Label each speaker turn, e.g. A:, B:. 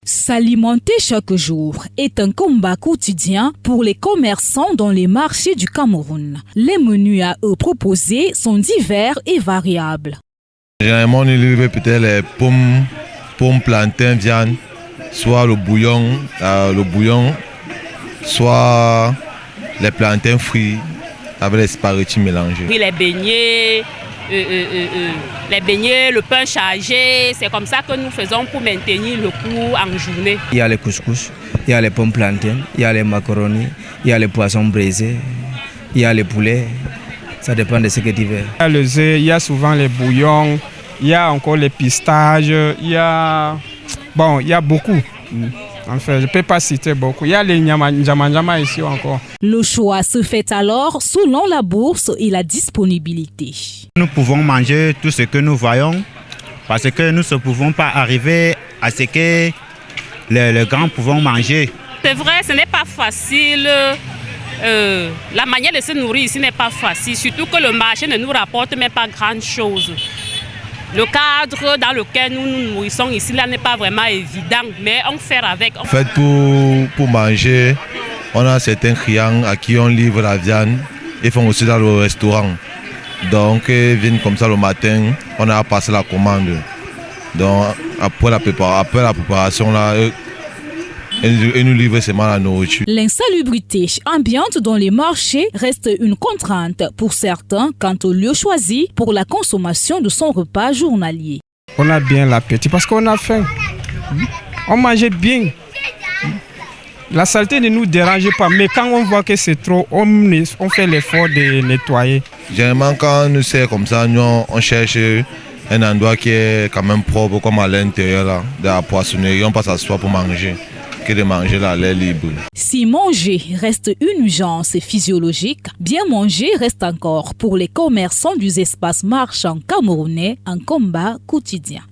A: S'alimenter chaque jour est un combat quotidien pour les commerçants dans les marchés du Cameroun. Les menus à eux proposés sont divers et variables.
B: Généralement, on livre peut-être les pommes, plantains, viande, soit le bouillon, soit les plantains frits avec les spaghettis mélangés.
C: Oui, les beignets, le pain chargé, c'est comme ça que nous faisons pour maintenir le coût en journée.
D: Il y a les couscous, il y a les pommes plantaines, il y a les macaronis, il y a les poissons braisés, il y a les poulets, ça dépend de ce que tu veux.
E: Il y a le zé, il y a souvent les bouillons, il y a encore les pistaches, il y a beaucoup. En fait, je ne peux pas citer beaucoup. Il y a les njama ici encore.
A: Le choix se fait alors selon la bourse et la disponibilité.
F: Nous pouvons manger tout ce que nous voyons parce que nous ne pouvons pas arriver à ce que les grands pouvons manger.
C: C'est vrai, ce n'est pas facile. La manière de se nourrir ici n'est pas facile, surtout que le marché ne nous rapporte même pas grand-chose. Le cadre dans lequel nous nous nourrissons ici là n'est pas vraiment évident, mais on fait avec.
B: En fait, pour manger, on a certains clients à qui on livre la viande. Ils font aussi dans le restaurant. Donc, ils viennent comme ça le matin, on a passé la commande. Donc, après la préparation, là, ils nous livrent seulement la nourriture.
A: L'insalubrité ambiante dans les marchés reste une contrainte pour certains quant au lieu choisi pour la consommation de son repas journalier.
E: On a bien l'appétit parce qu'on a faim. On mangeait bien. La saleté ne nous dérange pas, mais quand on voit que c'est trop, on fait l'effort de nettoyer.
B: Généralement, quand nous sommes comme ça, nous, on cherche un endroit qui est quand même propre, comme à l'intérieur là, de la poissonnerie. On passe à soi pour manger, que de manger là, à l'air libre.
A: Si manger reste une urgence physiologique, bien manger reste encore pour les commerçants du espace marchand camerounais un combat quotidien.